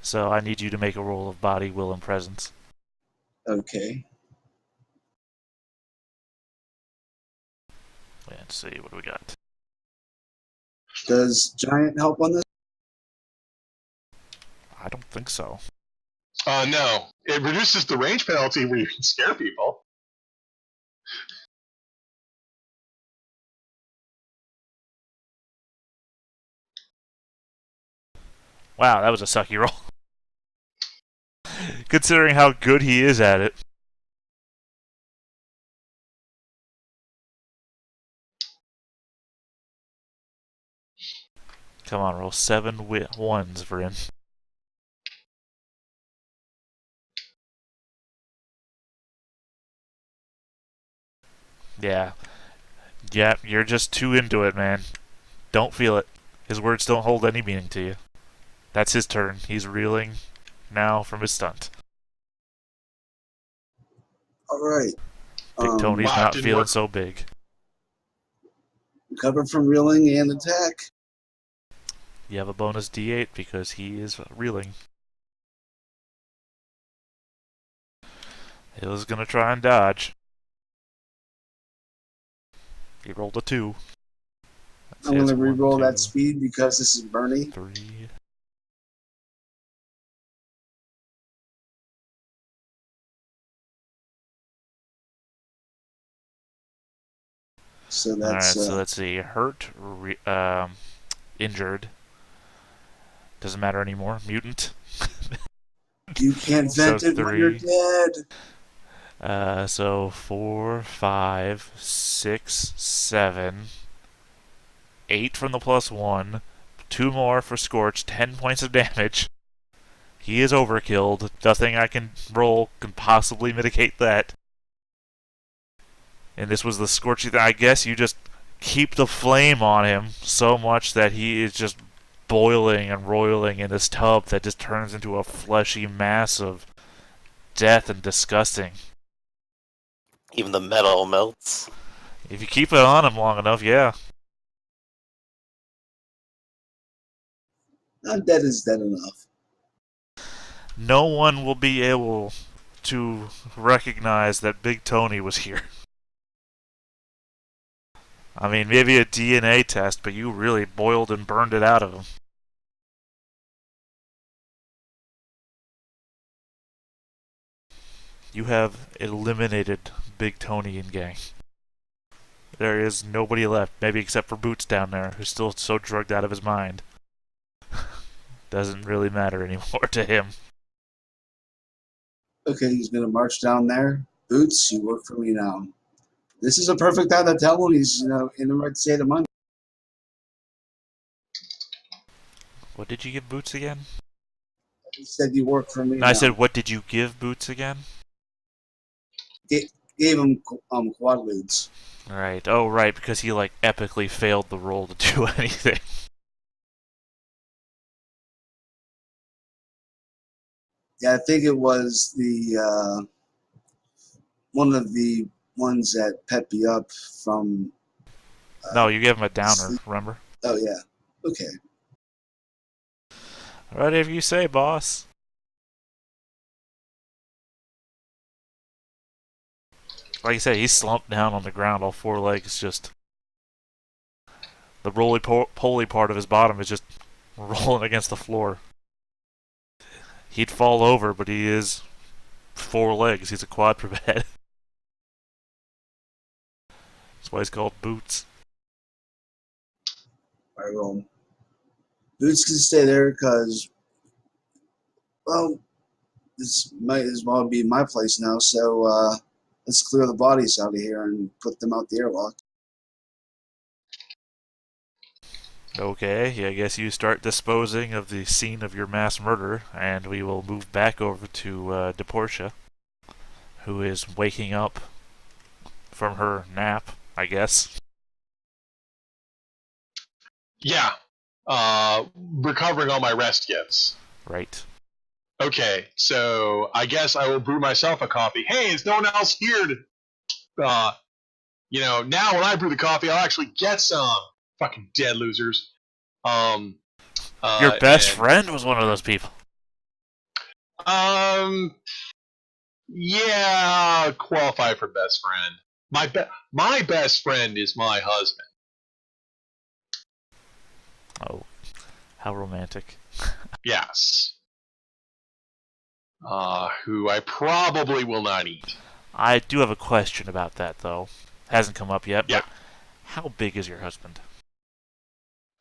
So I need you to make a roll of body, will, and presence. Okay. Let's see, what do we got? Does Giant help on this? I don't think so. No. It reduces the range penalty where you can scare people. Wow, that was a sucky roll. Considering how good he is at it. Come on, roll 7 ones for him. Yeah. Yeah, you're just too into it, man. Don't feel it. His words don't hold any meaning to you. That's his turn. He's reeling now from his stunt. All right. Big Tony's not feeling work. so big. Recover from reeling and attack. You have a bonus D8 because he is reeling. He was gonna try and dodge. He rolled a 2. I'm going to That's 1, re-roll 2, that speed because this is Bernie. 3. So Alright, that's so let's see. Hurt, injured. Doesn't matter anymore. Mutant. you can't vent So it when you're 3. dead. So 4, 5, 6, 7, 8 from the +1, 2 more for Scorch, 10 points of damage. He is overkilled. Nothing I can roll can possibly mitigate that. And this was the Scorchy thing. I guess you just keep the flame on him so much that he is just boiling and roiling in this tub that just turns into a fleshy mass of death and disgusting. Even the metal melts. If you keep it on him long enough, yeah. Not dead is dead enough. No one will be able to recognize that Big Tony was here. I mean, maybe a DNA test, but you really boiled and burned it out of him. You have eliminated Big Tony and gang. There is nobody left, maybe except for Boots down there, who's still so drugged out of his mind. Doesn't really matter anymore to him. Okay, he's going to march down there. Boots, you work for me now. This is a perfect time to tell him he's, in the right state of mind. What did you give Boots again? He said you work for me No, now. I said, what did you give Boots again? Gave him quadludes. Right. Oh, right, because he, epically failed the roll to do anything. Yeah, I think it was the one of the ones that pepped me up from. No, you gave him a downer, sleep. remember? Oh, yeah. Okay. Whatever you say, boss. Like I said, he's slumped down on the ground, all 4 legs just... The roly-poly part of his bottom is just rolling against the floor. He'd fall over, but he is 4 legs. He's a quadruped. That's why he's called Boots. All right, well, Boots can stay there because, well, this might as well be my place now. So let's clear the bodies out of here and put them out the airlock. Okay, yeah, I guess you start disposing of the scene of your mass murder, and we will move back over to DePortia, who is waking up from her nap, I guess. Yeah. Recovering all my rest gifts. Right. Okay, so I guess I will brew myself a coffee. Hey, is no one else here Now when I brew the coffee, I'll actually get some. Fucking dead losers. Your best And friend was one of those people. Yeah, qualify for best friend. My best friend is my husband. Oh, how romantic. Yes. Who I probably will not eat. I do have a question about that, though. Hasn't come up yet, Yeah. but how big is your husband?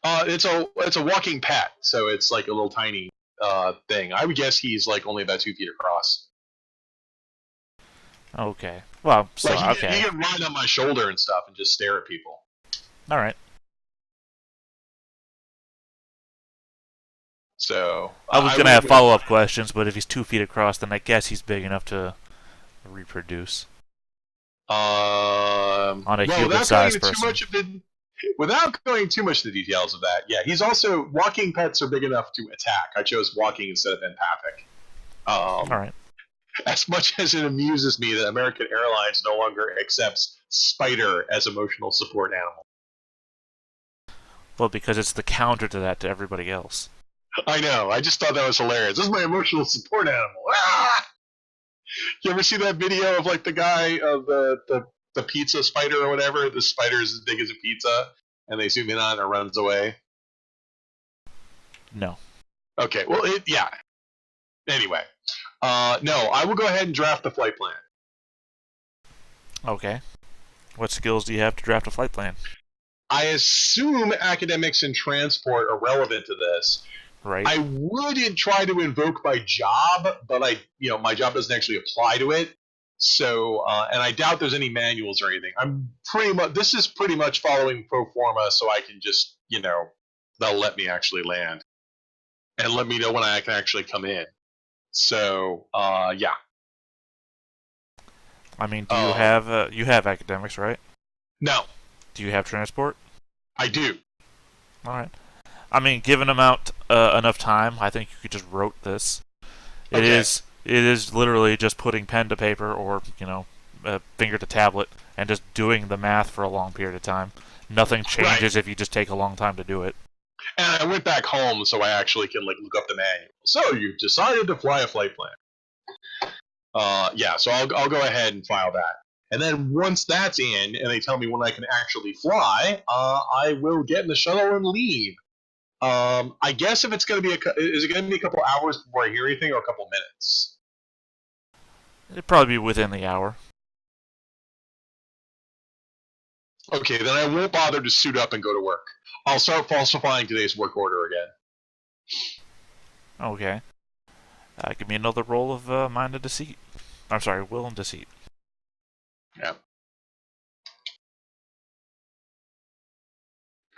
It's a walking pet, so it's like a little tiny thing. I would guess he's like only about 2 feet across. Okay. Well, so, Like he okay. can ride on my shoulder and stuff and just stare at people. Alright. So I was going to have follow-up questions, but if he's 2 feet across, then I guess he's big enough to reproduce. On a human-sized person. Without going too much into the details of that, yeah, he's also walking pets are big enough to attack. I chose walking instead of empathic. Alright. As much as it amuses me that American Airlines no longer accepts Spider as emotional support animal. Well, because it's the counter to that to everybody else. I know. I just thought that was hilarious. This is my emotional support animal. Ah! You ever see that video of like the guy of the pizza spider or whatever? The spider is as big as a pizza, and they zoom in on it and it runs away. No. Okay. Well, yeah. Anyway, no. I will go ahead and draft the flight plan. Okay. What skills do you have to draft a flight plan? I assume academics and transport are relevant to this. Right. I wouldn't try to invoke my job, but my job doesn't actually apply to it. So, and I doubt there's any manuals or anything. This is pretty much following pro forma, so I can just, they'll let me actually land and let me know when I can actually come in. So, yeah. I mean, do you have academics, right? No. Do you have transport? I do. Alright. I mean, given enough time, I think you could just wrote this. It Okay. is literally just putting pen to paper or, finger to tablet and just doing the math for a long period of time. Nothing changes if you just take a long time to do it. And I went back home so I actually can look up the manual. So you've decided to fly a flight plan. Yeah, so I'll go ahead and file that. And then once that's in, and they tell me when I can actually fly, I will get in the shuttle and leave. I guess if it's going to be is it going to be a couple hours before I hear anything, or a couple minutes? It'd probably be within the hour. Okay, then I won't bother to suit up and go to work. I'll start falsifying today's work order again. Okay. Give me another roll of mind and deceit. I'm sorry, will and deceit. Yeah.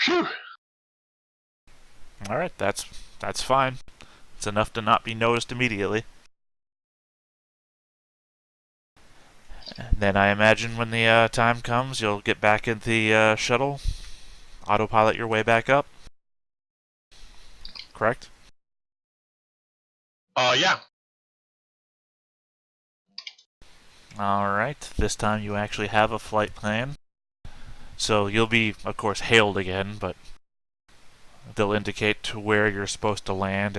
Phew. Alright, that's fine. It's enough to not be noticed immediately. And then I imagine when the time comes, you'll get back in the shuttle, autopilot your way back up. Correct? Yeah. Alright, this time you actually have a flight plan. So you'll be, of course, hailed again, but they'll indicate to where you're supposed to land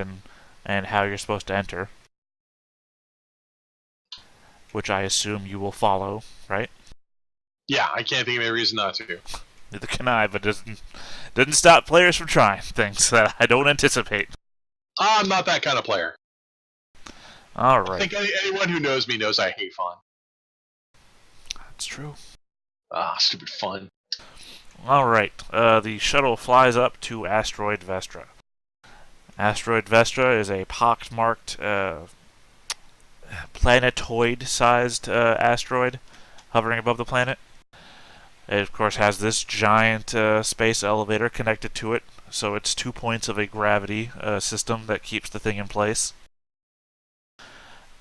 and how you're supposed to enter. Which I assume you will follow, right? Yeah, I can't think of any reason not to. Neither can I, but doesn't stop players from trying things that I don't anticipate. I'm not that kind of player. Alright. I think anyone who knows me knows I hate fun. That's true. Stupid fun. Alright, the shuttle flies up to Asteroid Vestra. Asteroid Vestra is a pockmarked planetoid-sized asteroid hovering above the planet. It, of course, has this giant space elevator connected to it, so it's 2 points of a gravity system that keeps the thing in place.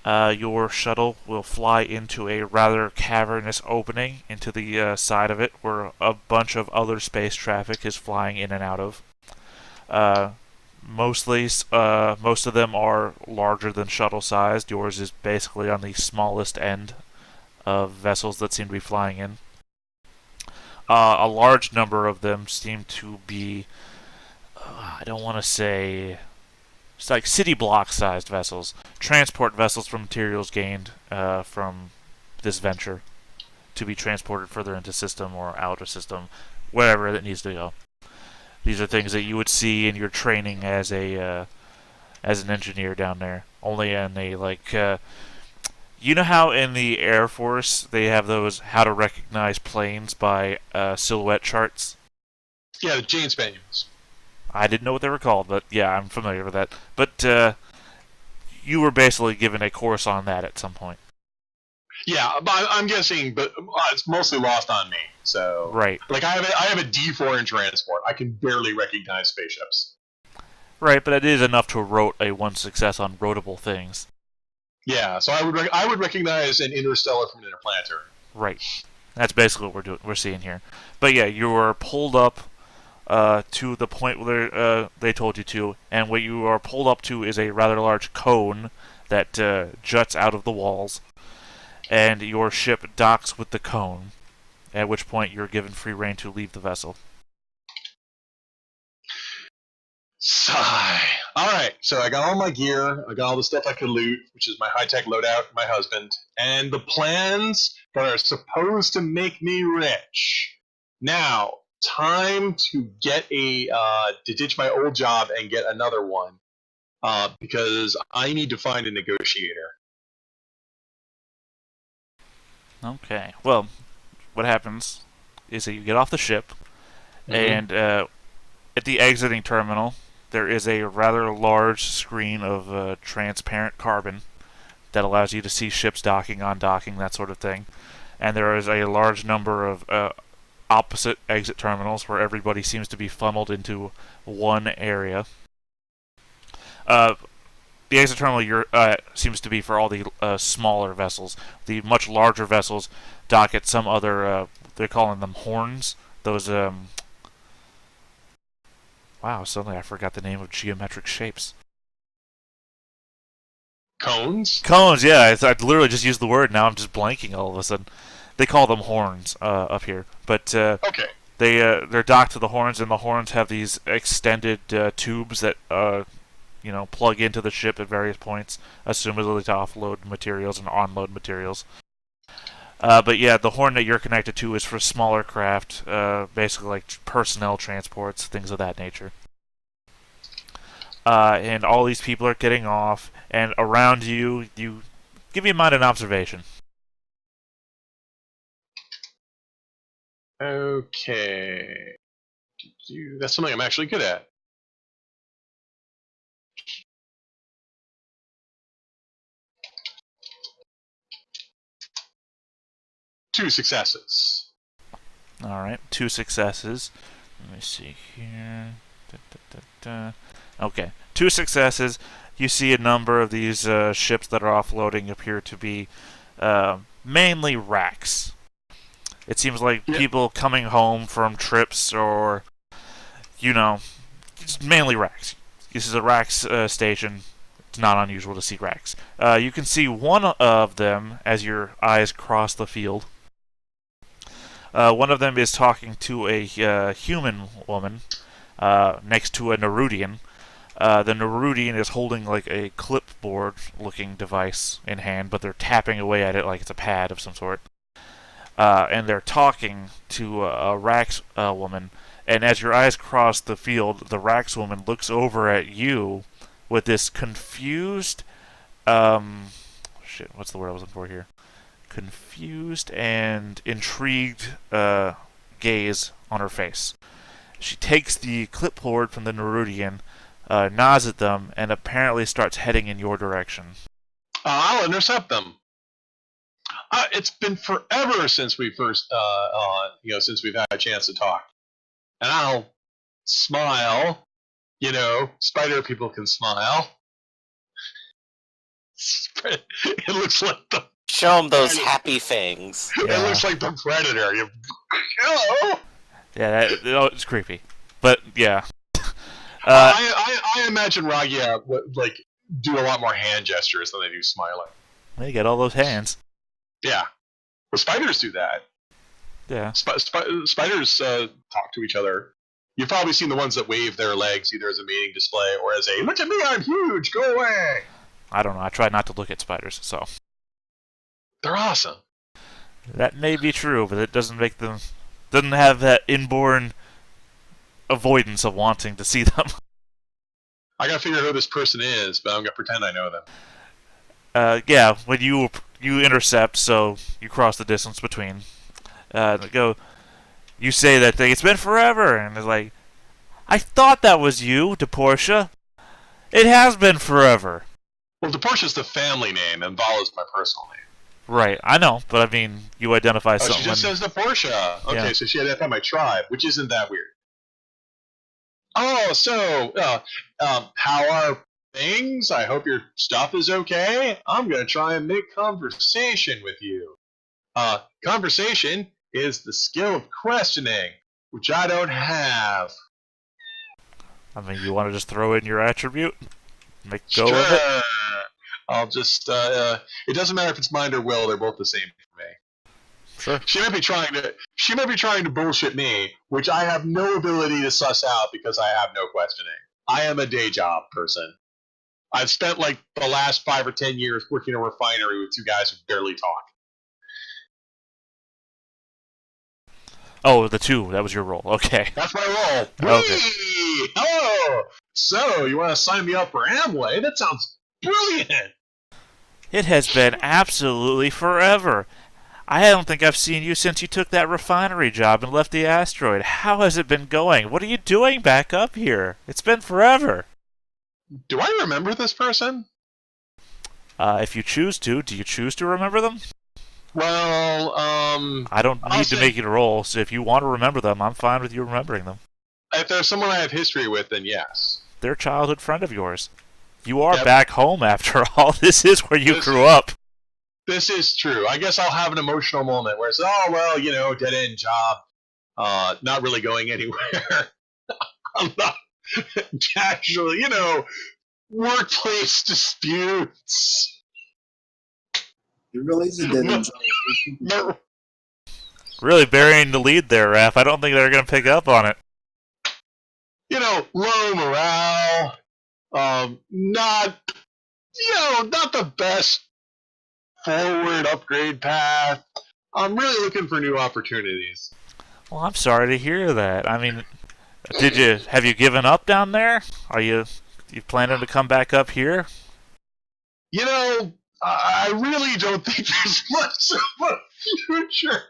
Your shuttle will fly into a rather cavernous opening into the side of it, where a bunch of other space traffic is flying in and out of. Most of them are larger than shuttle-sized. Yours is basically on the smallest end of vessels that seem to be flying in. A large number of them seem to be, I don't want to say, it's like city block sized vessels, transport vessels for materials gained from this venture to be transported further into system or out of system, wherever it needs to go. These are things that you would see in your training as an engineer down there. Only in a you know how in the Air Force they have those how to recognize planes by silhouette charts. Yeah, the Jane Spaniels. I didn't know what they were called, but yeah, I'm familiar with that. But you were basically given a course on that at some point. Yeah, but I'm guessing, but it's mostly lost on me. So, Right. like, I have a D4 in transport. I can barely recognize spaceships. Right, but it is enough to rote a 1 success on roatable things. Yeah, so I would recognize an interstellar from an interplanetary. Right. That's basically what we're seeing here. But yeah, you are pulled up to the point where they told you to, and what you are pulled up to is a rather large cone that juts out of the walls, and your ship docks with the cone, at which point you're given free rein to leave the vessel. Sigh. Alright, so I got all my gear, I got all the stuff I could loot, which is my high-tech loadout, my husband, and the plans that are supposed to make me rich. Now, time to get to ditch my old job and get another one, because I need to find a negotiator. Okay. Well, what happens is that you get off the ship, and at the exiting terminal, there is a rather large screen of transparent carbon that allows you to see ships docking, undocking, that sort of thing. And there is a large number of opposite exit terminals where everybody seems to be funneled into one area. The exit terminal seems to be for all the smaller vessels. The much larger vessels dock at some other, they're calling them horns. Those, wow, suddenly I forgot the name of geometric shapes. Cones? Cones, yeah. I literally just used the word. Now I'm just blanking all of a sudden. They call them horns up here, but Okay. they're docked to the horns, and the horns have these extended tubes that plug into the ship at various points, assumedly to offload materials and onload materials. But yeah, the horn that you're connected to is for smaller craft, basically like personnel transports, things of that nature. And all these people are getting off, and around you give me a mind an observation. Okay. That's something I'm actually good at. Two successes. All right, 2 successes. Let me see here. Okay, 2 successes. You see a number of these ships that are offloading appear to be mainly wrecks. It seems like people coming home from trips or, it's mainly wrecks. This is a wrecks station. It's not unusual to see wrecks. You can see one of them as your eyes cross the field. One of them is talking to a human woman next to a Nerudian. The Nerudian is holding like a clipboard-looking device in hand, but they're tapping away at it like it's a pad of some sort. And they're talking to a Rax woman. And as your eyes cross the field, the Rax woman looks over at you with this confused, what's the word I was looking for here? Confused and intrigued gaze on her face. She takes the clipboard from the Nerudian, nods at them, and apparently starts heading in your direction. I'll intercept them. It's been forever since we first, since we've had a chance to talk. And I'll smile. Spider people can smile. It looks like the... Show them those happy fangs. Yeah. It looks like the Predator. Hello! Yeah, it's creepy. But, yeah. I imagine Ragia would, do a lot more hand gestures than they do smiling. They get all those hands. Yeah. Well, spiders do that. Yeah. Spiders talk to each other. You've probably seen the ones that wave their legs either as a mating display or as a "look at me, I'm huge, go away." I don't know. I try not to look at spiders, so They're awesome. that may be true, but it doesn't have that inborn avoidance of wanting to see them. I gotta figure out who this person is, but I'm gonna pretend I know them. Yeah, when you intercept, so you cross the distance between. You say that thing. It's been forever, and it's like, I thought that was you, DePortia. It has been forever. Well, DePortia's the family name, and Vala's my personal name. Right, I know, but I mean, you identify Oh, something. she just says DePortia. Okay, Yeah. so she identified my tribe, which isn't that weird. Oh, so, how are things? I hope your stuff is okay. I'm gonna try and make conversation with you. Conversation is the skill of questioning, which I don't have. I mean, you want to just throw in your attribute? Make go of it? Sure. I'll just, it doesn't matter if it's mind or will, they're both the same for me. Sure. She might be trying to bullshit me, which I have no ability to suss out because I have no questioning. I am a day job person. I've spent like the last 5 or 10 years working in a refinery with two guys who barely talk. Oh, the two. That was your role. Okay. That's my role. Okay. Whee! Hello! So, you want to sign me up for Amway? That sounds brilliant! It has been absolutely forever. I don't think I've seen you since you took that refinery job and left the asteroid. How has it been going? What are you doing back up here? It's been forever. Do I remember this person? If you choose to, do you choose to remember them? Well, I don't I'll need to say- make it a roll, so if you want to remember them, I'm fine with you remembering them. if there's someone I have history with, then yes. They're a childhood friend of yours. You are Yep. back home after all. This is where you grew up. This is true. I guess I'll have an emotional moment where it's, oh, well, dead end job, not really going anywhere. I'm not casually, workplace disputes. It really is a dead end No, Really burying the lead there, Raph. I don't think they're going to pick up on it. low morale, not the best forward upgrade path. I'm really looking for new opportunities. Well, I'm sorry to hear that. I mean, have you given up down there? Are you planning to come back up here? I really don't think there's much of a future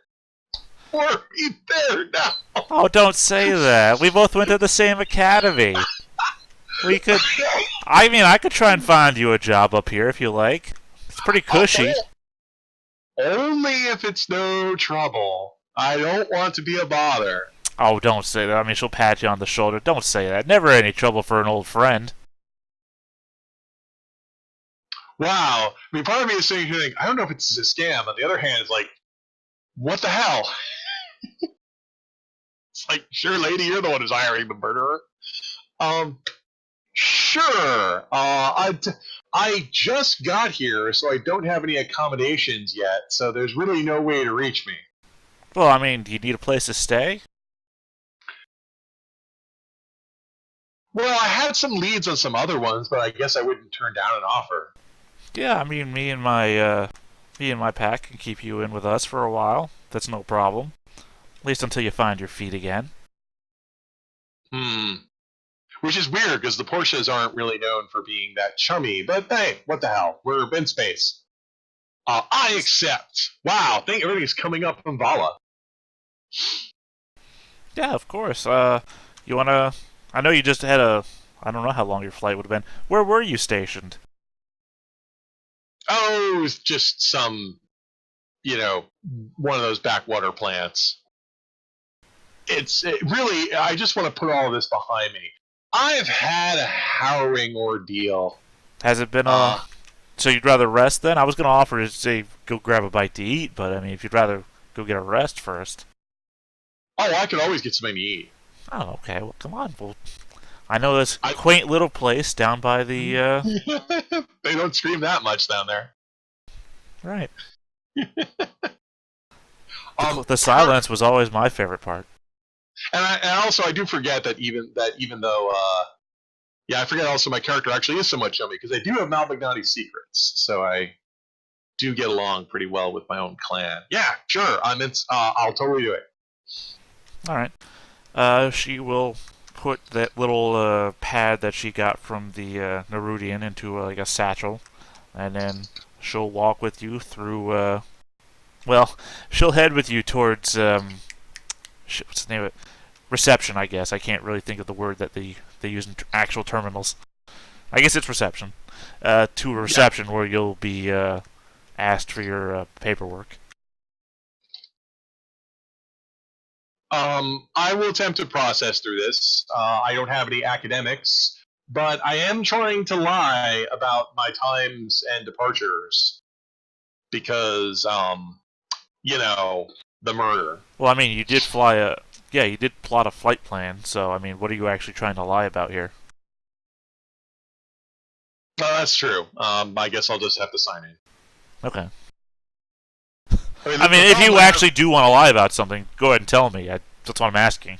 for me there now. Oh, don't say that. We both went to the same academy. I could try and find you a job up here if you like. It's pretty cushy. Only if it's no trouble. I don't want to be a bother. Oh, don't say that. I mean, she'll pat you on the shoulder. Don't say that. Never any trouble for an old friend. Wow. I mean, part of me is saying, I don't know if it's a scam. On the other hand, it's like, what the hell? It's like, sure, lady, you're the one who's hiring the murderer. Sure. I just got here, so I don't have any accommodations yet, so there's really no way to reach me. Well, I mean, do you need a place to stay? Well, I had some leads on some other ones, but I guess I wouldn't turn down an offer. Yeah, I mean, me and my pack can keep you in with us for a while. That's no problem. At least until you find your feet again. Which is weird, because the Porsches aren't really known for being that chummy, but hey, what the hell? We're in space. I accept. Wow, everything's coming up from Vala. Yeah, of course. You wanna? I know you just had I don't know how long your flight would have been. Where were you stationed? Oh, it was just some, one of those backwater plants. Really, I just want to put all of this behind me. I've had a harrowing ordeal. Has it been So you'd rather rest then? I was gonna offer to say go grab a bite to eat, but I mean, if you'd rather go get a rest first. Oh, I could always get something to eat. Oh, okay. Well, come on. Well, I know this quaint little place down by the. They don't scream that much down there. Right. The silence was always my favorite part. And also I do forget that even though I forget also my character actually is somewhat chummy because I do have Malvignati's secrets, so I do get along pretty well with my own clan. Yeah, sure. I'll totally do it. All right. She will put that little pad that she got from the Nerudian into like a satchel, and then she'll walk with you through. Well, she'll head with you towards what's the name of it? Reception, I guess. I can't really think of the word that they use in actual terminals. I guess it's reception. To a reception where you'll be asked for your paperwork. I will attempt to process through this. I don't have any academics, but I am trying to lie about my times and departures because, the murder. Well, I mean, you did you did plot a flight plan. So, I mean, what are you actually trying to lie about here? That's true. I guess I'll just have to sign in. Okay. I mean, if you actually do want to lie about something, go ahead and tell me. That's what I'm asking.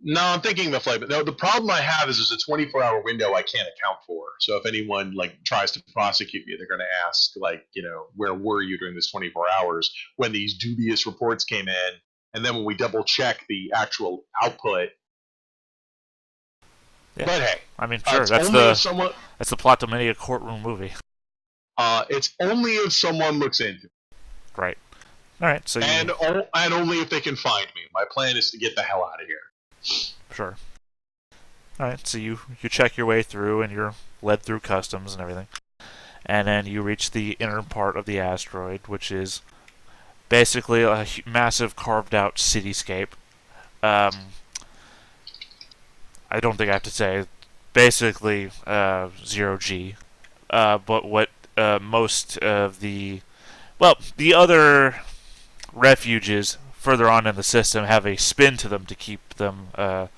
No, I'm thinking the flight. But no, the problem I have is there's a 24-hour window I can't account for. So if anyone tries to prosecute me, they're going to ask where were you during this 24 hours when these dubious reports came in, and then when we double check the actual output. Yeah. But hey, I mean, sure, that's the plot to many a courtroom movie. It's only if someone looks into it. Right. All right. So and only if they can find me. My plan is to get the hell out of here. Sure. All right. So you check your way through, and you're led through customs and everything, and then you reach the inner part of the asteroid, which is basically a massive carved-out cityscape. I don't think I have to say, basically 0G. But what most of the other refuges further on in the system have a spin to them to keep them, I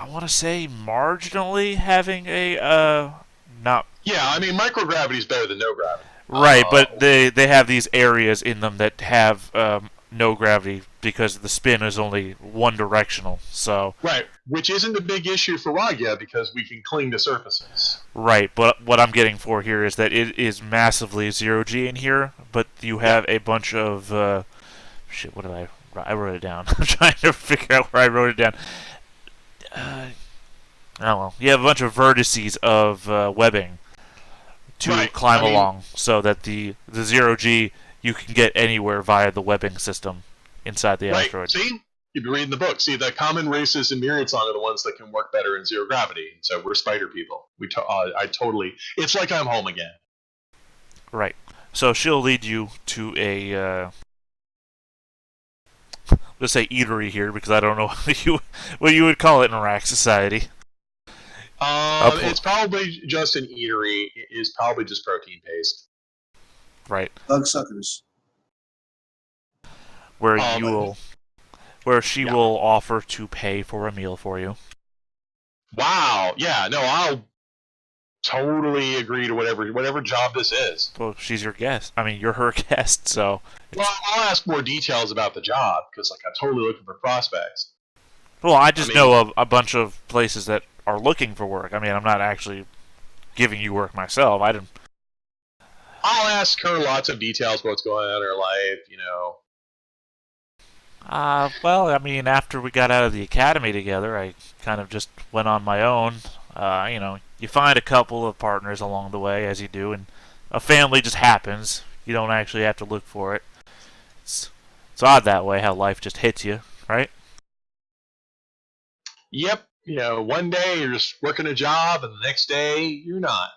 want to say, marginally having a not. Yeah, I mean microgravity is better than no gravity. Right, but they have these areas in them that have no gravity because the spin is only one directional. So right, which isn't a big issue for Ragia because we can cling to surfaces. Right, but what I'm getting for here is that it is massively 0G in here, but you have a bunch of shit. What did I wrote it down? I'm trying to figure out where I wrote it down. Oh well, you have a bunch of vertices of webbing to climb along, so that the 0G you can get anywhere via the webbing system inside the asteroid. See, you'd be reading the book. See, the common races in Myriad Song are the ones that can work better in zero gravity. So we're spider people. I totally. It's like I'm home again. Right. So she'll lead you to a let's say eatery here because I don't know what you would call it in Iraq society. It's probably just an eatery. It is probably just protein paste. Right. Bug suckers. Where she will offer to pay for a meal for you. Wow. Yeah. No, I'll totally agree to whatever job this is. Well, she's your guest. I mean, you're her guest, so. Well, I'll ask more details about the job because, I'm totally looking for prospects. Well, I know a bunch of places that are looking for work. I mean, I'm not actually giving you work myself. I'll ask her lots of details about what's going on in her life, Well, I mean, after we got out of the academy together, I kind of just went on my own. You find a couple of partners along the way, as you do, and a family just happens. You don't actually have to look for it. It's odd that way, how life just hits you, right? Yep. One day you're just working a job, and the next day you're not.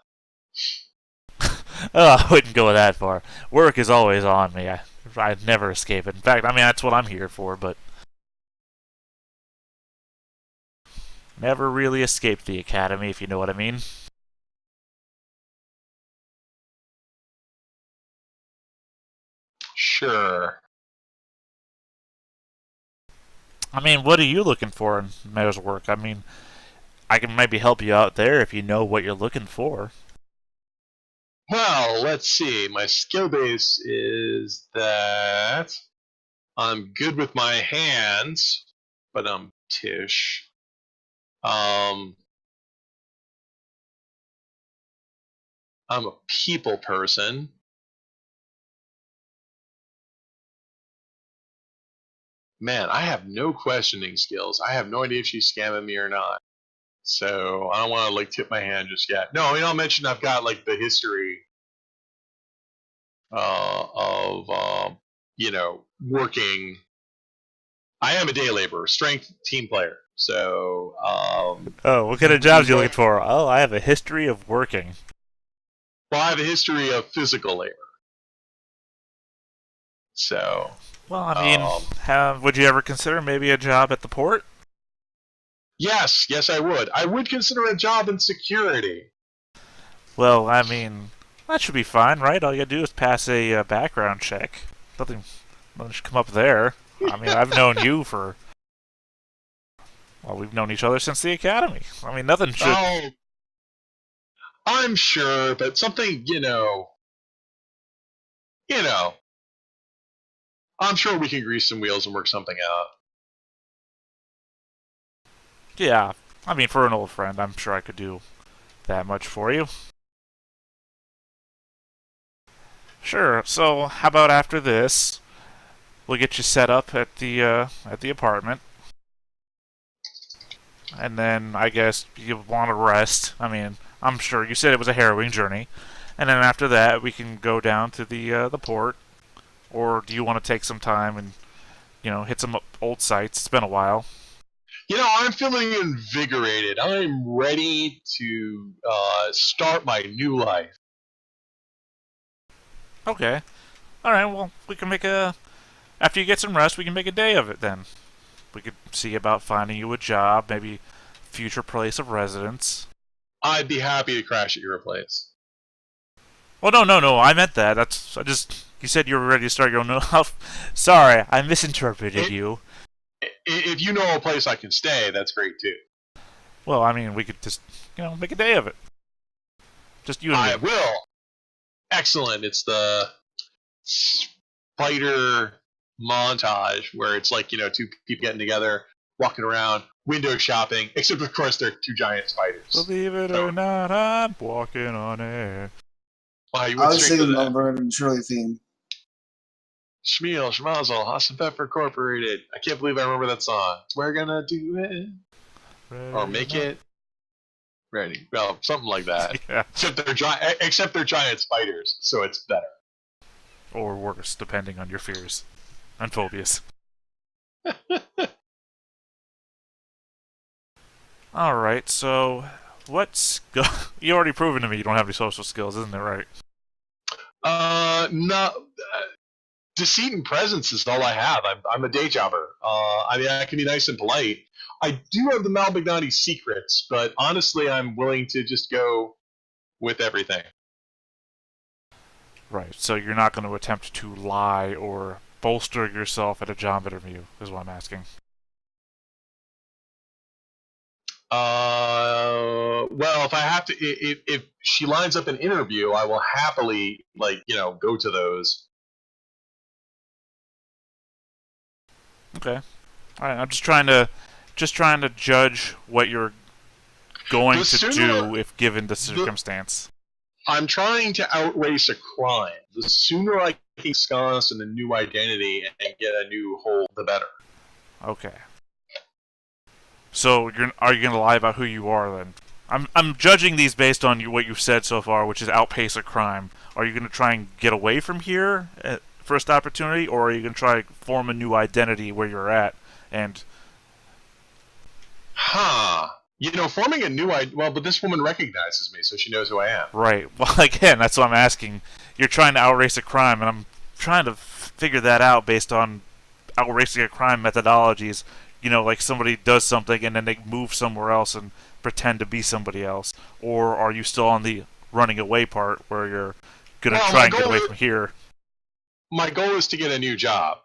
I wouldn't go that far. Work is always on me. I'd never escape it. In fact, I mean, that's what I'm here for, but never really escaped the academy, if you know what I mean. Sure. I mean, what are you looking for in mayor's work? I mean, I can maybe help you out there if you know what you're looking for. Well, let's see. My skill base is that I'm good with my hands, but I'm Tish. I'm a people person. Man, I have no questioning skills. I have no idea if she's scamming me or not. So I don't want to like tip my hand just yet. No, I mean I'll mention I've got like the history of working. I am a day laborer, strength team player. So Oh, what kind of we jobs are you work. looking for? Oh, I have a history of working. Well, I have a history of physical labor. So Well, I mean, um, would you ever consider maybe a job at the port? yes, I would. I would consider a job in security. Well, I mean, that should be fine, right? All you gotta do is pass a background check. Nothing should come up there. I mean, I've known you for. Well, we've known each other since the academy. I mean, nothing should. Oh, I'm sure, but something you know, I'm sure we can grease some wheels and work something out. Yeah, I mean, for an old friend, I'm sure I could do that much for you. Sure. So, how about after this, we'll get you set up at the apartment, and then I guess you want to rest. I mean, I'm sure you said it was a harrowing journey, and then after that, we can go down to the port. Or do you want to take some time and hit some old sites? It's been a while. I'm feeling invigorated. I'm ready to start my new life. Okay. All right. Well, we can make a. After you get some rest, we can make a day of it. Then we could see about finding you a job, maybe future place of residence. I'd be happy to crash at your place. Well, no. I meant that. I just. You said you were ready to start your own life. Sorry, I misinterpreted It, you. if you know a place I can stay, that's great too. Well, I mean, we could just make a day of it. Just you and I me. will. Excellent. It's the spider montage where it's like, two people getting together, walking around, window shopping, except of course they're two giant spiders. Believe it So, or not, I'm walking on air. wow, you I went was straight for singing the that. Laverne and Shirley theme. Schmeal, Schmazel, Haas and Pepper Incorporated. I can't believe I remember that song. We're gonna do it. Or make it. Ready. Well, something like that. Yeah. Except they're giant spiders, so it's better. Or worse, depending on your fears and phobias. Alright, so you already proven to me you don't have any social skills, isn't it right? No. Deceit and presence is all I have. I'm a day jobber. I mean, I can be nice and polite. I do have the Malbignati secrets, but honestly, I'm willing to just go with everything. Right, so you're not going to attempt to lie or bolster yourself at a job interview, is what I'm asking. Well, if I have to, if she lines up an interview, I will happily go to those. Okay. Alright, I'm just trying to judge what you're going The to sooner do if given the the circumstance. I'm trying to outrace a crime. The sooner I can sconce in a new identity and get a new hold, the better. Okay. So are you going to lie about who you are then? I'm judging these based on what you've said so far, which is outpace a crime. Are you going to try and get away from here at first opportunity, or are you going to try to form a new identity where you're at? And Huh. Forming a new idea. Well, but this woman recognizes me, so she knows who I am. right, well, again, that's what I'm asking. You're trying to outrace a crime, and I'm trying to figure that out based on outracing a crime methodologies. Like somebody does something and then they move somewhere else and pretend to be somebody else, or are you still on the running away part where you're gonna Well, try and get away from here? my goal is to get a new job.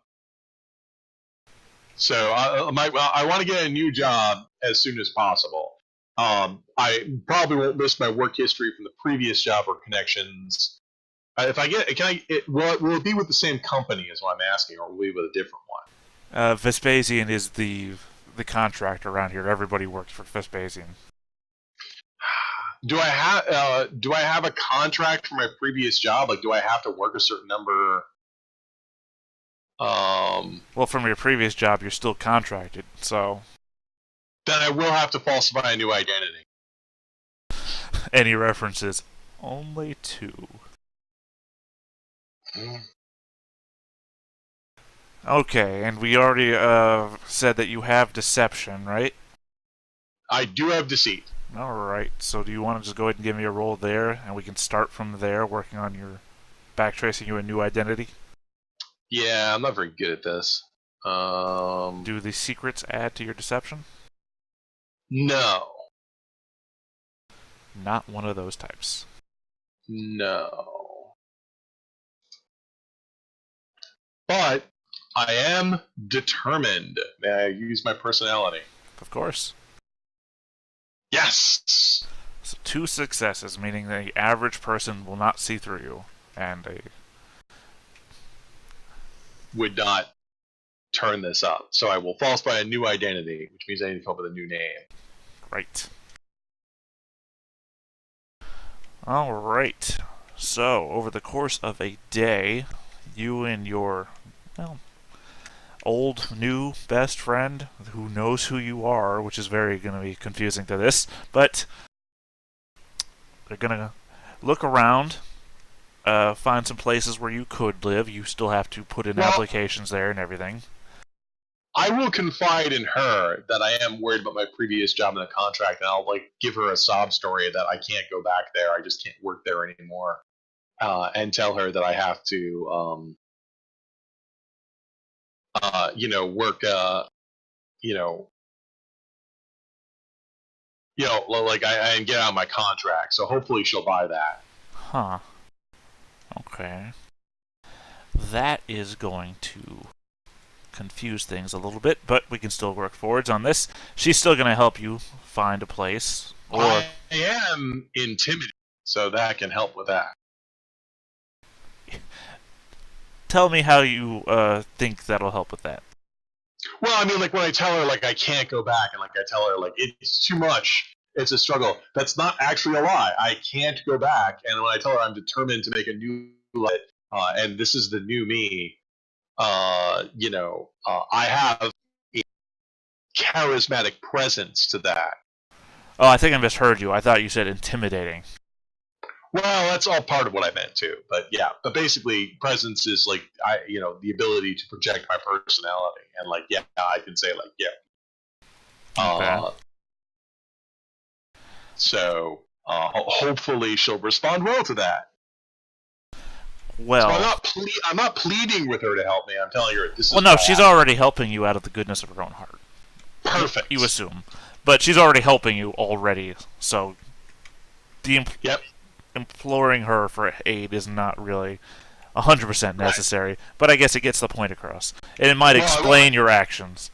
So I want to get a new job as soon as possible. I probably won't list my work history from the previous job or connections. If I get, will it be with the same company is what I'm asking, or will it be with a different one? Vespasian is the contractor around here. Everybody works for Vespasian. Do I have a contract for my previous job? Like, do I have to work a certain number? Well, from your previous job, you're still contracted, so Then I will have to falsify a new identity. any references only two. Okay, and we already said that you have deception, right? I do have deceit. Alright, so do you want to just go ahead and give me a roll there, and we can start from there, working on your backtracing you a new identity? Yeah, I'm not very good at this. Do the secrets add to your deception? No. Not one of those types. No. But I am determined. May I use my personality? Of course. Yes! So 2 successes, meaning the average person will not see through you, and a Would not turn this up. So I will falsify a new identity, which means I need to come up with a new name. right. Alright. So, over the course of a day, you and your, well, old, new best friend, who knows who you are, which is very going to be confusing to this, but they're going to look around, find some places where you could live. You still have to put in applications there and everything. I will confide in her that I am worried about my previous job in the contract, and I'll like give her a sob story that I can't go back there. I just can't work there anymore, and tell her that I have to, work, like I get out of my contract. So hopefully she'll buy that. Huh. Okay. That is going to confuse things a little bit, but we can still work forwards on this. She's still going to help you find a place. Or I am intimidated, so that can help with that. tell me how you think that'll help with that. Well, I mean, like when I tell her like I can't go back, and like I tell her like it's too much, it's a struggle. That's not actually a lie. I can't go back, and when I tell her I'm determined to make a new life, and this is the new me, I have a charismatic presence to that. Oh, I think I misheard you. I thought you said intimidating. Well, that's all part of what I meant too. But yeah, but basically, presence is like the ability to project my personality, and like yeah, I can say like yeah. Okay. So hopefully she'll respond well to that. Well, So I'm not pleading with her to help me. I'm telling her this is. well, no, she's already helping you out of the goodness of her own heart. Perfect. You assume, but she's already helping you already. So the imploring her for aid is not really 100% necessary. Right. But I guess it gets the point across, and it might explain your actions.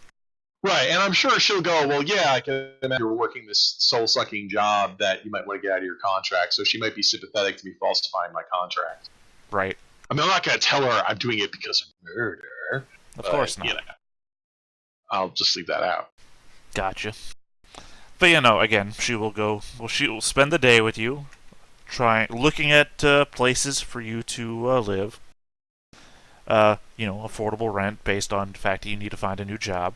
Right, and I'm sure she'll go, well, yeah, I can imagine you're working this soul-sucking job that you might want to get out of your contract, so she might be sympathetic to me falsifying my contract. Right. I mean, I'm not going to tell her I'm doing it because of murder. Of course not. I'll just leave that out. Gotcha. But, again, she will spend the day with you, looking at places for you to live. Affordable rent based on the fact that you need to find a new job.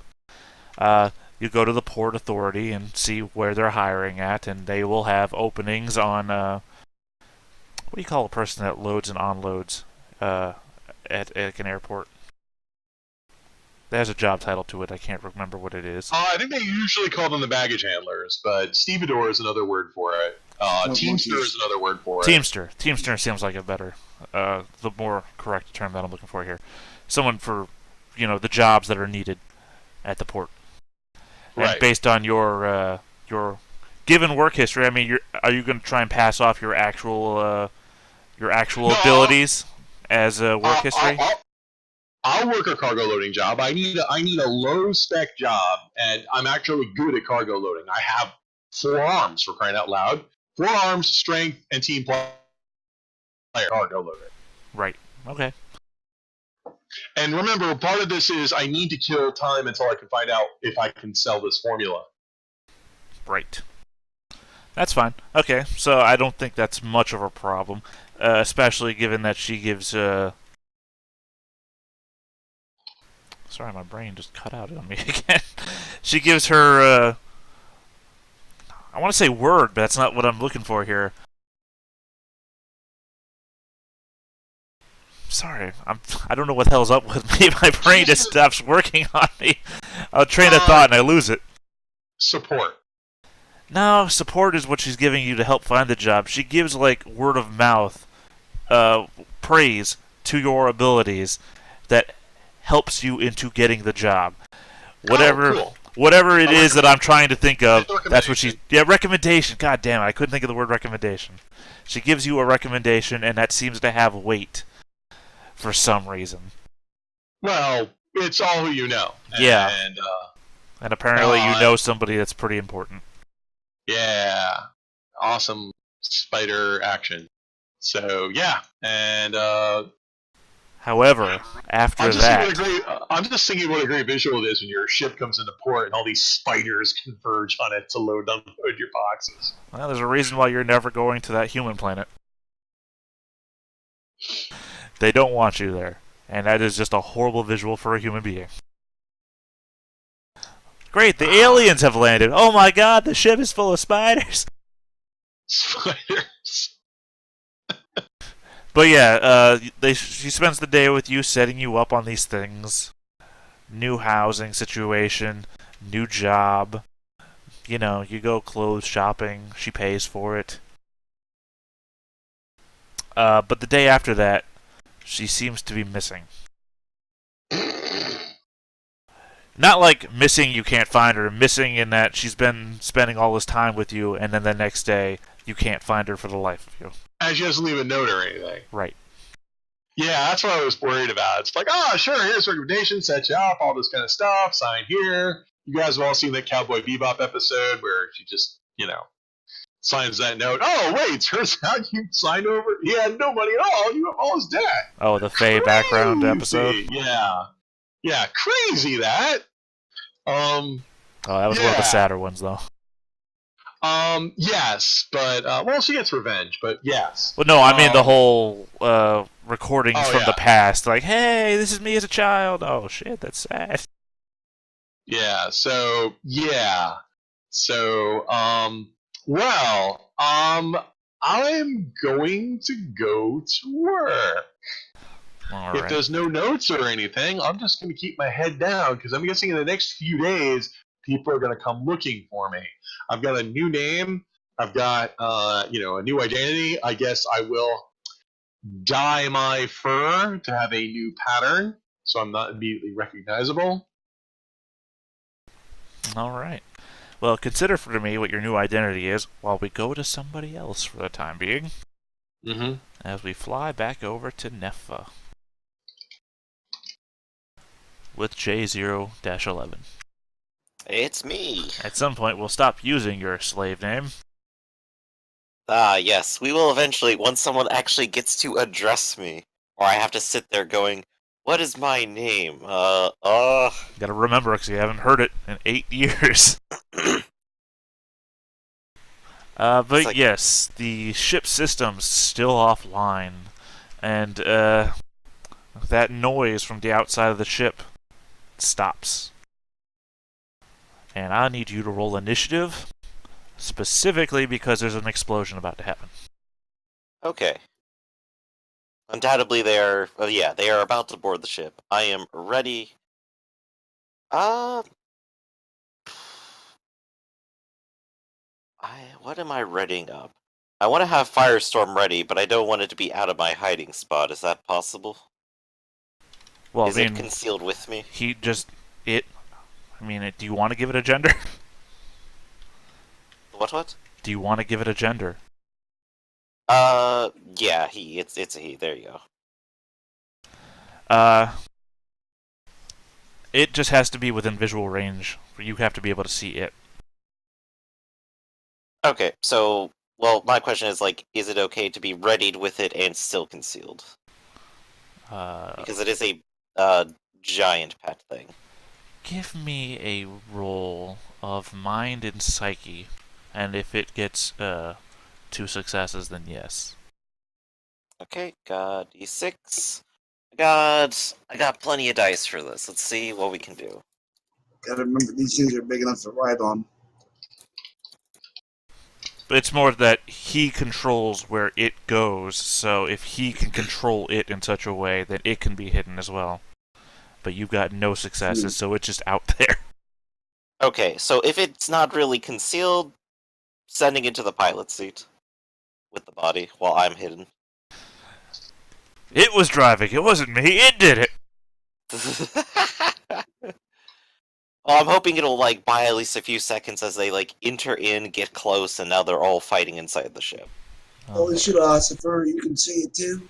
You go to the Port Authority and see where they're hiring at, and they will have openings on, what do you call a person that loads and unloads at an airport? There's a job title to it. I can't remember what it is. I think they usually call them the baggage handlers, but stevedore is another word for it. Teamster is another word for it. Teamster seems like a better, the more correct term that I'm looking for here. Someone for, the jobs that are needed at the port. Right. And based on your given work history, I mean, are you going to try and pass off your actual abilities as a work history? I'll work a cargo loading job. I need a low spec job, and I'm actually good at cargo loading. I have 4 arms, for crying out loud. 4 arms, strength, and team player. Oh, go load it. Right. Okay. And remember, part of this is I need to kill time until I can find out if I can sell this formula. Right. That's fine. Okay, so I don't think that's much of a problem, especially given that she gives. Sorry, my brain just cut out on me again. She gives her. I want to say word, but that's not what I'm looking for here. Sorry, I don't know what the hell's up with me. My brain just stops working on me. I'll train of thought and I lose it. Support. No, support is what she's giving you to help find the job. She gives like word of mouth, praise to your abilities that helps you into getting the job. Whatever it is that I'm trying to think of, that's what she. Yeah, recommendation. God damn it, I couldn't think of the word recommendation. She gives you a recommendation, and that seems to have weight for some reason. Well, it's all who you know. Yeah. And apparently you know somebody that's pretty important. Yeah. Awesome spider action. So, yeah. And, however, after that... I'm just thinking what a great visual it is when your ship comes into port and all these spiders converge on it to load and unload your boxes. Well, there's a reason why you're never going to that human planet. They don't want you there. And that is just a horrible visual for a human being. Great, the aliens have landed. Oh my god, the ship is full of spiders. Spiders. But yeah, she spends the day with you, setting you up on these things. New housing situation, new job. You know, you go clothes shopping, she pays for it. But the day after that, she seems to be missing. Not like missing you can't find her, missing in that she's been spending all this time with you, and then the next day you can't find her for the life of you. And she doesn't leave a note or anything. Right. Yeah, that's what I was worried about. It's like, oh, sure, here's a recommendation, set you up, all this kind of stuff, sign here. You guys have all seen that Cowboy Bebop episode where she just, signs that note. Oh, wait, turns out you signed over. He had no money at all. You have all his debt. Oh, the Faye background episode? Yeah. Yeah, crazy that. Oh, that was one of the sadder ones, though. Yes, but, well, she gets revenge, but yes. Well, no, I mean the whole recordings from the past. Like, hey, this is me as a child. Oh, shit, that's sad. Yeah, so, yeah. So, well, I'm going to go to work. All if right. there's no notes or anything, I'm just going to keep my head down because I'm guessing in the next few days, people are going to come looking for me. I've got a new name. I've got, a new identity. I guess I will dye my fur to have a new pattern so I'm not immediately recognizable. All right. Well, consider for me what your new identity is while we go to somebody else for the time being. Mm-hmm. As we fly back over to Neffa. With J0-11. It's me. At some point, we'll stop using your slave name. Ah, yes. We will eventually, once someone actually gets to address me. Or I have to sit there going, what is my name? Gotta remember, because you haven't heard it in 8 years. But like, yes, the ship system's still offline. And, that noise from the outside of the ship stops. And I need you to roll initiative, specifically because there's an explosion about to happen. Okay. Undoubtedly they are about to board the ship. I am ready. What am I readying up? I want to have Firestorm ready, but I don't want it to be out of my hiding spot. Is that possible? Well, Is it concealed with me? Do you want to give it a gender? What? Do you want to give it a gender? Yeah, it's a he. There you go. It just has to be within visual range. You have to be able to see it. Okay, so, well, my question is, like, is it okay to be readied with it and still concealed? Because it is a giant pet thing. Give me a roll of mind and psyche, and if it gets 2 successes, then yes. Okay, got d6. I got plenty of dice for this. Let's see what we can do. Gotta remember these things are big enough to ride on. But it's more that he controls where it goes, so if he can control it in such a way, then it can be hidden as well. But you've got no successes, so it's just out there. Okay, so if it's not really concealed, sending it to the pilot seat with the body while I'm hidden. It was driving, it wasn't me, it did it! Well, I'm hoping it'll, like, buy at least a few seconds as they, like, enter in, get close, and now they're all fighting inside the ship. Holy shit, Ossifer, you can see it too?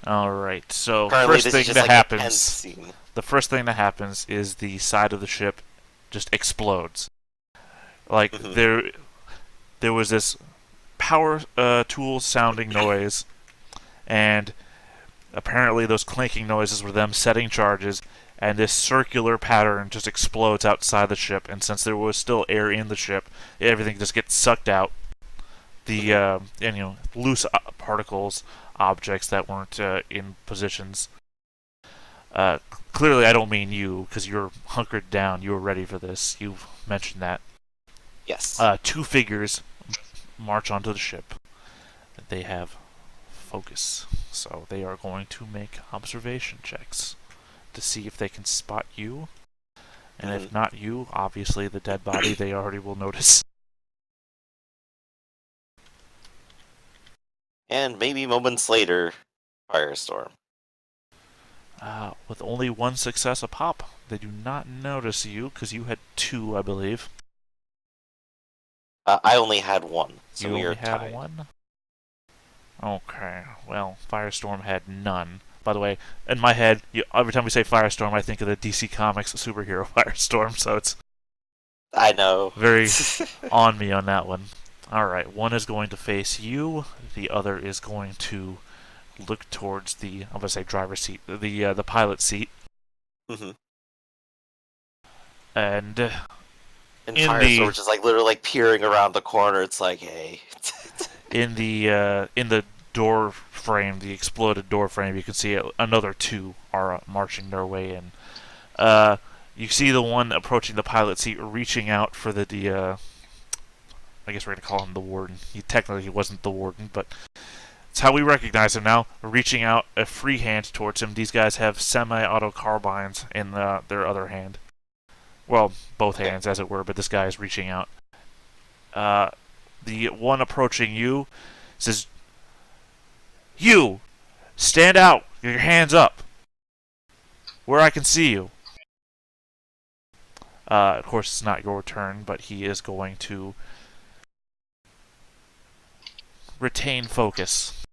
Alright, so Apparently first this thing is just, that like, a tense happens... scene. The first thing that happens is the side of the ship just explodes. Like, there was this power tool sounding noise, and apparently those clanking noises were them setting charges, and this circular pattern just explodes outside the ship, and since there was still air in the ship, everything just gets sucked out. The loose particles, objects that weren't in positions. Clearly I don't mean you, because you're hunkered down, you were ready for this, you've mentioned that. Yes. 2 figures march onto the ship. They have focus, so they are going to make observation checks to see if they can spot you, and if not you, obviously the dead body they already will notice. And maybe moments later, Firestorm. With only 1 success a pop, they do not notice you, because you had 2, I believe. I only had 1, so you we are only had tied. 1? Okay, well, Firestorm had none. By the way, in my head, every time we say Firestorm, I think of the DC Comics superhero Firestorm, so it's I know. very on me on that one. Alright, one is going to face you, the other is going to look towards the, I'm going to say driver's seat, the pilot seat. And And in Firestorm just, like, literally, like, peering around the corner, it's like, hey. in the door frame, the exploded door frame, you can see another 2 are marching their way in. You see the one approaching the pilot seat, reaching out for the I guess we're gonna call him the warden. He wasn't the warden, but it's how we recognize him now. Reaching out a free hand towards him. These guys have semi-auto carbines in their other hand. Well, both hands, as it were, but this guy is reaching out. The one approaching you says, "You! Stand out! Your hands up! Where I can see you." Of course, it's not your turn, but he is going to retain focus.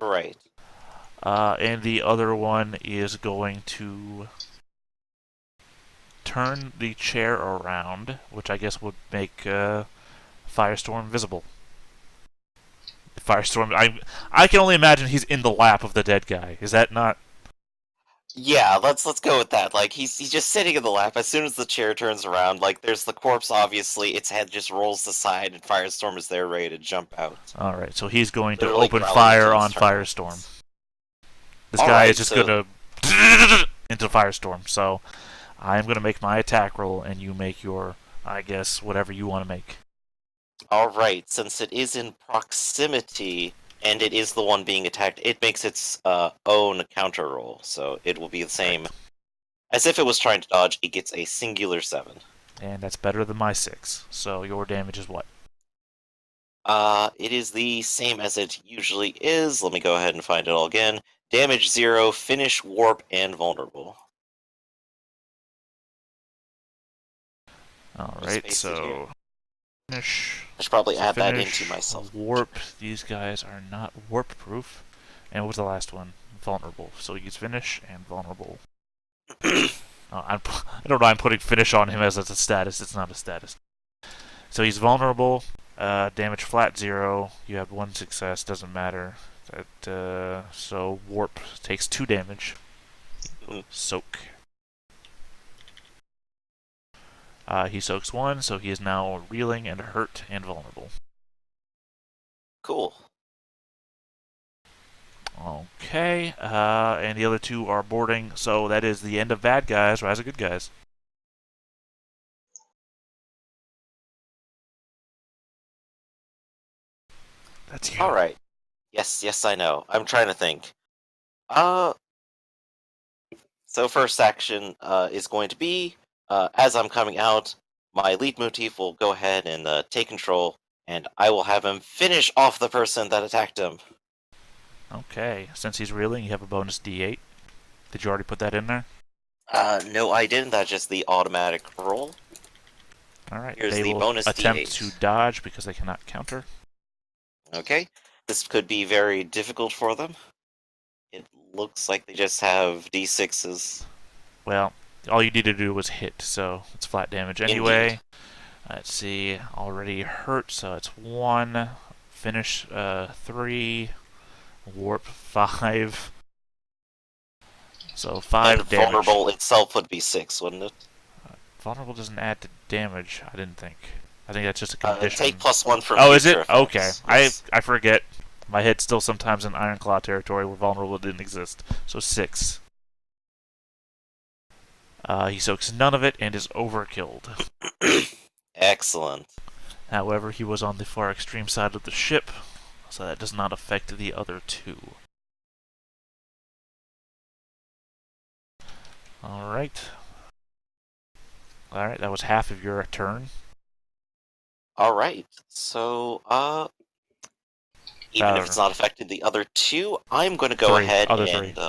Right. And the other one is going to turn the chair around, which I guess would make Firestorm visible. Firestorm, I can only imagine he's in the lap of the dead guy. Is that not? Yeah, let's go with that. Like, he's just sitting in the lap. As soon as the chair turns around, like, there's the corpse, obviously, its head just rolls aside, and Firestorm is there ready to jump out. Alright, so he's going to Literally open growling fire into on his turn. Firestorm. This guy is just gonna into Firestorm, so I'm gonna make my attack roll, and you make your, I guess, whatever you want to make. Alright, since it is in proximity, and it is the one being attacked, it makes its own counter roll, so it will be the same. Right. As if it was trying to dodge, it gets a singular 7. And that's better than my 6. So your damage is what? It is the same as it usually is. Let me go ahead and find it all again. Damage 0, finish, warp, and vulnerable. Alright, so finish. I should probably add that finish, into myself. Warp. These guys are not warp proof. And what was the last one? Vulnerable. So use finish and vulnerable. I don't know. I'm putting finish on him as a status. It's not a status. So he's vulnerable. Damage flat 0. You have 1 success. Doesn't matter. So warp takes 2 damage. Soak. He soaks 1, so he is now reeling and hurt and vulnerable. Cool. Okay, and the other 2 are boarding, so that is the end of bad guys, rise of good guys. That's you. All right. Yes, I know. I'm trying to think. Uh, so first action is going to be, as I'm coming out, my leitmotif will go ahead and take control, and I will have him finish off the person that attacked him. Okay, since he's reeling, you have a bonus d8. Did you already put that in there? No, I didn't. That's just the automatic roll. Alright, Here's they the will bonus attempt D8. to dodge because they cannot counter. Okay, this could be very difficult for them. It looks like they just have D6s. Well, all you need to do was hit, so it's flat damage anyway. Indeed. Let's see, already hurt, so it's 1. Finish 3. Warp 5. So 5 And damage. vulnerable itself would be 6, wouldn't it? Vulnerable doesn't add to damage, I didn't think. I think that's just a condition. Take +1 from Oh, is future it? effects. Okay. Yes. I forget. My head's still sometimes in Ironclaw territory where vulnerable didn't exist. So 6. He soaks none of it and is overkilled. Excellent. However, he was on the far extreme side of the ship, so that does not affect the other 2. Alright. Alright, that was half of your turn. Alright, so, even if it's not affected the other 2, I'm going to go ahead Other and, 3.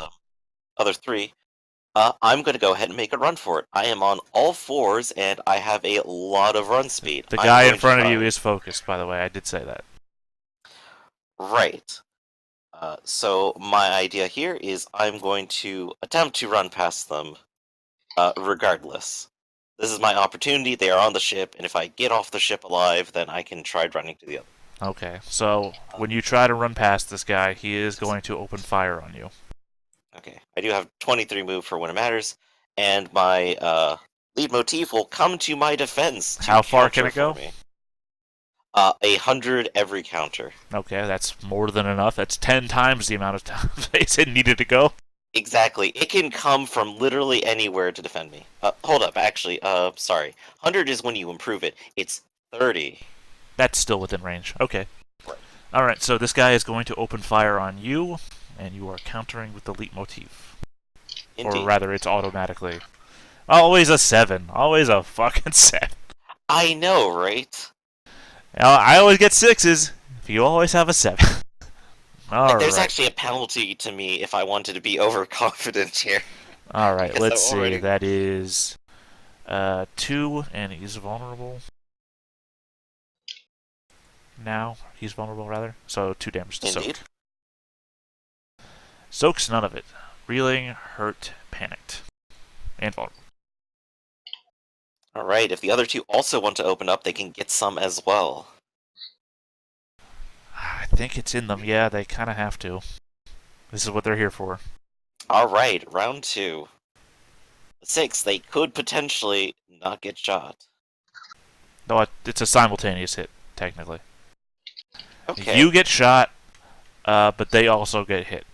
Other 3, I'm going to go ahead and make a run for it. I am on all 4s, and I have a lot of run speed. The guy in front of you is focused, by the way. I did say that. Right. So my idea here is I'm going to attempt to run past them, regardless. This is my opportunity. They are on the ship, and if I get off the ship alive, then I can try running to the other. Okay, so when you try to run past this guy, he is going to open fire on you. Okay, I do have 23 move for when it matters, and my lead motif will come to my defense. How far can it go? 100 every counter. Okay, that's more than enough. That's 10 times the amount of time it needed to go. Exactly. It can come from literally anywhere to defend me. Hold up, actually, sorry. 100 is when you improve it. It's 30. That's still within range. Okay. Right. Alright, so this guy is going to open fire on you, and you are countering with the leitmotif. Indeed. Or rather, it's automatically. Always a 7. Always a fucking 7. I know, right? I always get 6s. You always have a 7. Alright. There's actually a penalty to me if I wanted to be overconfident here. Alright, let's see. Already... That is 2, and he's vulnerable. Now, he's vulnerable, rather. So 2 damage to Indeed. soak. Soaks none of it. Reeling, hurt, panicked. And vulnerable. Alright, if the other 2 also want to open up, they can get some as well. I think it's in them. Yeah, they kind of have to. This is what they're here for. Alright, round 2. 6, they could potentially not get shot. No, it's a simultaneous hit, technically. Okay. You get shot, but they also get hit.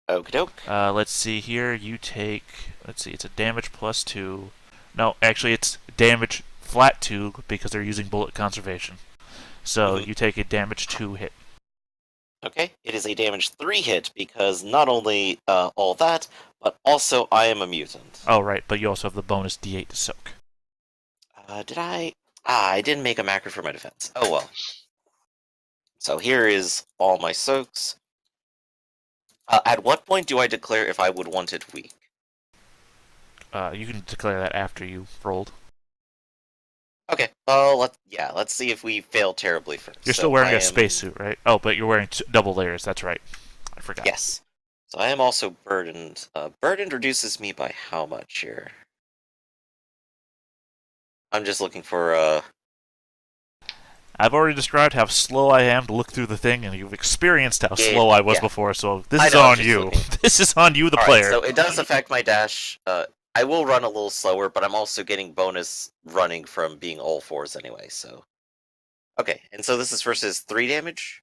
Okie doke. Let's see here. You take... Let's see, it's a damage plus 2. No, actually it's damage flat 2 because they're using bullet conservation. So you take a damage 2 hit. Okay, it is a damage 3 hit because not only all that, but also I am a mutant. Oh, right, but you also have the bonus d8 to soak. Did I? I didn't make a macro for my defense. Oh well. So here is all my soaks. At what point do I declare if I would want it weak? You can declare that after you rolled. Okay, well, let's see if we fail terribly first. You're still wearing a spacesuit, right? Oh, but you're wearing double layers, that's right. I forgot. Yes. So I am also burdened. Burdened reduces me by how much here? I'm just looking for. I've already described how slow I am to look through the thing, and you've experienced how slow I was before, so this is on you. This is on you, the player. So it does affect my dash. I will run a little slower, but I'm also getting bonus running from being all fours anyway, so. Okay, and so this is versus 3 damage?